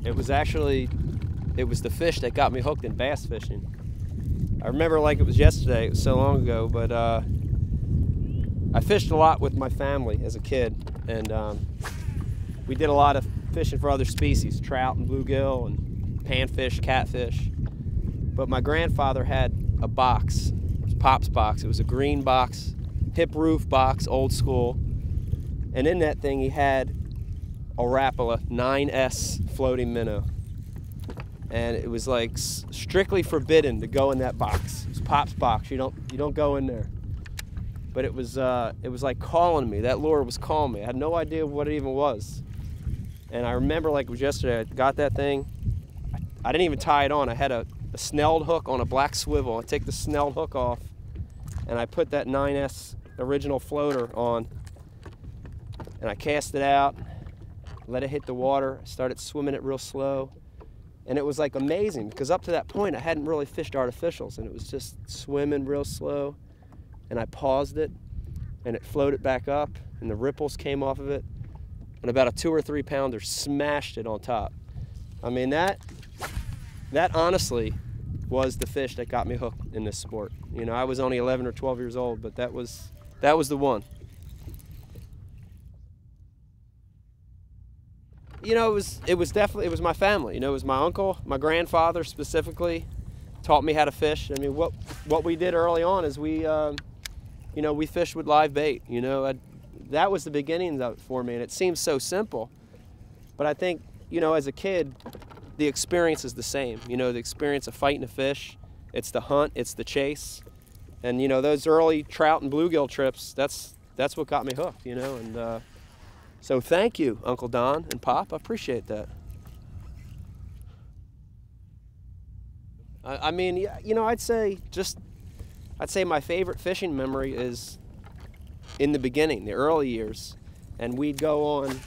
It was actually, it was the fish that got me hooked in bass fishing. I remember like it was yesterday, it was so long ago, but I fished a lot with my family as a kid, and we did a lot of fishing for other species, trout and bluegill and panfish, catfish. But my grandfather had a box, it was Pop's box. It was a green box, hip roof box, old school. And in that thing he had a Rapala 9S floating minnow. And it was like strictly forbidden to go in that box. It was Pop's box. You don't go in there. But it was like calling me. That lure was calling me. I had no idea what it even was. And I remember like it was yesterday. I got that thing. I didn't even tie it on. I had a snelled hook on a black swivel. I take the snelled hook off, and I put that 9S original floater on, and I cast it out, let it hit the water. I started swimming it real slow. And it was like amazing because up to that point I hadn't really fished artificials, and it was just swimming real slow. And I paused it and it floated back up and the ripples came off of it, and about a 2 or 3 pounder smashed it on top. I mean, that honestly was the fish that got me hooked in this sport. You know, I was only 11 or 12 years old, but that was the one. You know, it was my family. You know, it was my uncle, my grandfather specifically taught me how to fish. I mean, what we did early on is we fished with live bait. You know, that was the beginnings of it for me, and it seems so simple. But I think, you know, as a kid, the experience is the same. You know, the experience of fighting a fish, it's the hunt, it's the chase. And, you know, those early trout and bluegill trips, that's what got me hooked, you know. And so thank you, Uncle Don and Pop. I appreciate that. I mean, you know, I'd say my favorite fishing memory is in the beginning, the early years. And we'd go on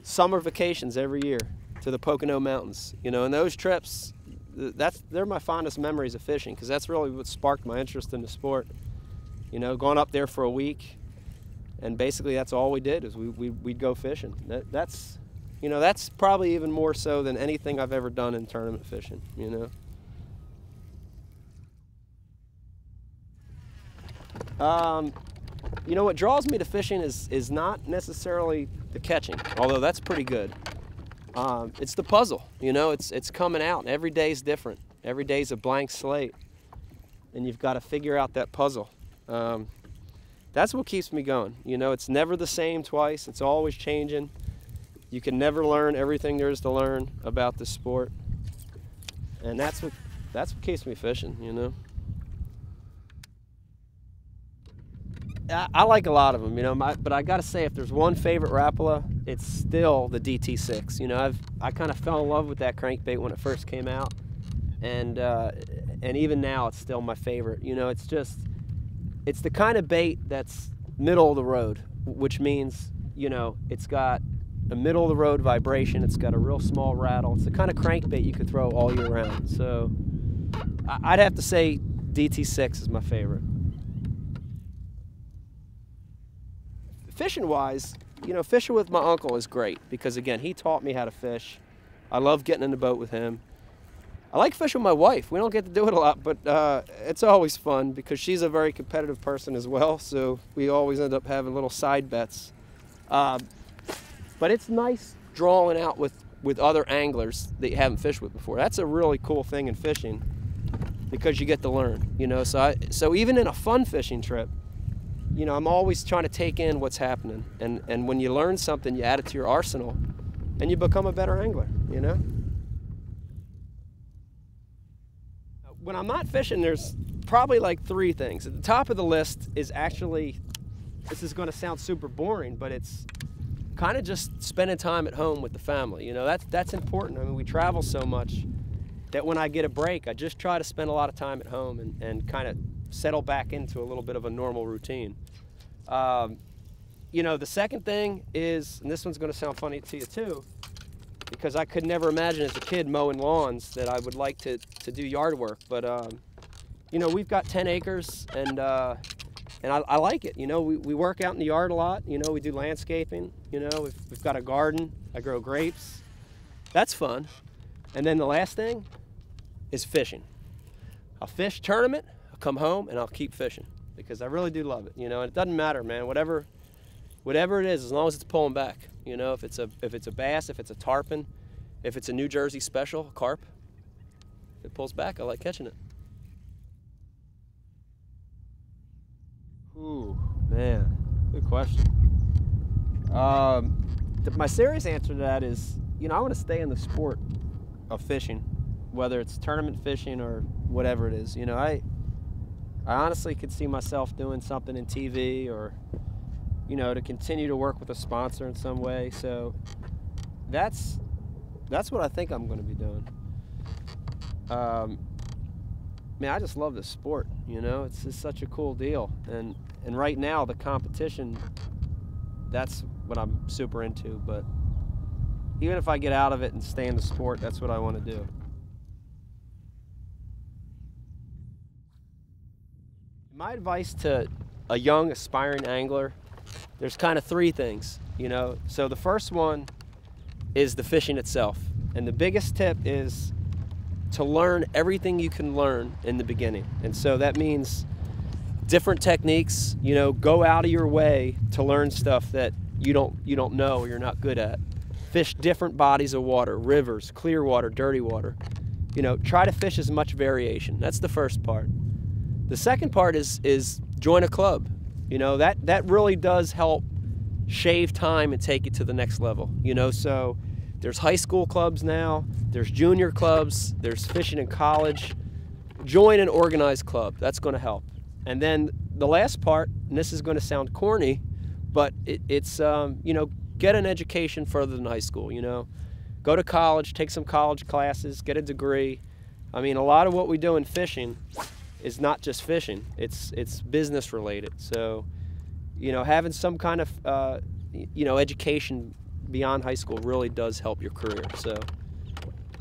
summer vacations every year to the Pocono Mountains. You know, and those trips, they're my fondest memories of fishing, because that's really what sparked my interest in the sport. You know, going up there for a week, and basically that's all we did is we'd go fishing. That's probably even more so than anything I've ever done in tournament fishing, you know. You know, what draws me to fishing is not necessarily the catching, although that's pretty good. It's the puzzle, you know. It's coming out. Every day's different. Every day's a blank slate, and you've got to figure out that puzzle. That's what keeps me going. You know, it's never the same twice. It's always changing. You can never learn everything there is to learn about the sport, and that's what keeps me fishing, you know. I like a lot of them, you know, but I gotta say, if there's one favorite Rapala, it's still the DT6. You know, I kind of fell in love with that crankbait when it first came out, and even now it's still my favorite. You know, it's the kind of bait that's middle of the road, which means, you know, it's got a middle of the road vibration, it's got a real small rattle. It's the kind of crankbait you could throw all year round. So I'd have to say DT6 is my favorite. Fishing wise, you know, fishing with my uncle is great because, again, he taught me how to fish. I love getting in the boat with him. I like fishing with my wife. We don't get to do it a lot, but it's always fun because she's a very competitive person as well, so we always end up having little side bets. But it's nice drawing out with other anglers that you haven't fished with before. That's a really cool thing in fishing because you get to learn, you know. So even in a fun fishing trip, you know, I'm always trying to take in what's happening. And when you learn something, you add it to your arsenal, and you become a better angler, you know? When I'm not fishing, there's probably like 3 things. At the top of the list is actually, this is gonna sound super boring, but it's kind of just spending time at home with the family. You know, that's important. I mean, we travel so much that when I get a break, I just try to spend a lot of time at home and kind of settle back into a little bit of a normal routine. You know, the second thing is, and this one's going to sound funny to you too, because I could never imagine as a kid mowing lawns that I would like to do yard work. But you know, we've got 10 acres, and I like it. You know, we work out in the yard a lot. You know, we do landscaping. You know, we've got a garden. I grow grapes. That's fun. And then the last thing is fishing. I'll fish tournament, I'll come home, and I'll keep fishing because I really do love it. You know, and it doesn't matter, man. Whatever it is, as long as it's pulling back. You know, if it's a bass, if it's a tarpon, if it's a New Jersey special, a carp, if it pulls back, I like catching it. Ooh, man, good question. My serious answer to that is, you know, I want to stay in the sport of fishing, whether it's tournament fishing or whatever it is. You know, I honestly could see myself doing something in TV or, you know, to continue to work with a sponsor in some way. So that's what I think I'm going to be doing. Man, I just love this sport. You know, it's just such a cool deal. And right now, the competition, that's what I'm super into. But even if I get out of it and stay in the sport, that's what I want to do. My advice to a young aspiring angler, there's kind of three things, you know. So the first one is the fishing itself. And the biggest tip is to learn everything you can learn in the beginning. And so that means different techniques, you know, go out of your way to learn stuff that you don't know or you're not good at. Fish different bodies of water, rivers, clear water, dirty water. You know, try to fish as much variation. That's the first part. The second part is join a club. You know, that really does help shave time and take it to the next level. You know, so there's high school clubs now, there's junior clubs, there's fishing in college. Join an organized club. That's going to help. And then the last part, and this is going to sound corny, but it's you know, get an education further than high school. You know, go to college, take some college classes, get a degree. I mean, a lot of what we do in fishing is not just fishing, it's business related. So, you know, having some kind of you know, education beyond high school really does help your career. So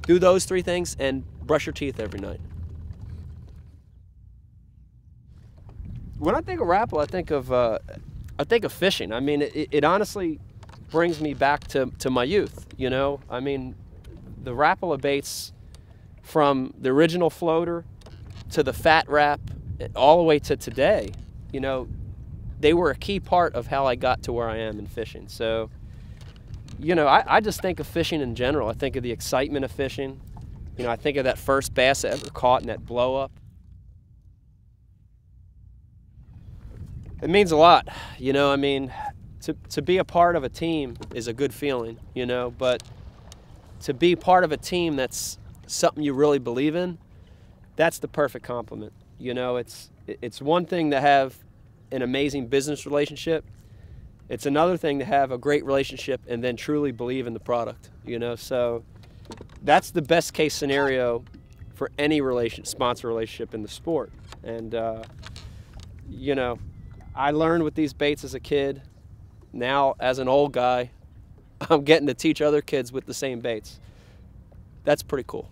do those three things and brush your teeth every night. When I think of Rapala, I think of fishing. I mean, it honestly brings me back to my youth. You know, I mean, the Rapala baits, from the original floater to the fat wrap, all the way to today, you know, they were a key part of how I got to where I am in fishing. So, you know, I just think of fishing in general. I think of the excitement of fishing. You know, I think of that first bass I ever caught and that blow up. It means a lot. You know, I mean, to be a part of a team is a good feeling, you know, but to be part of a team that's something you really believe in, that's the perfect compliment. You know, it's one thing to have an amazing business relationship. It's another thing to have a great relationship and then truly believe in the product, you know. So that's the best case scenario for any sponsor relationship in the sport. And, you know, I learned with these baits as a kid. Now, as an old guy, I'm getting to teach other kids with the same baits. That's pretty cool.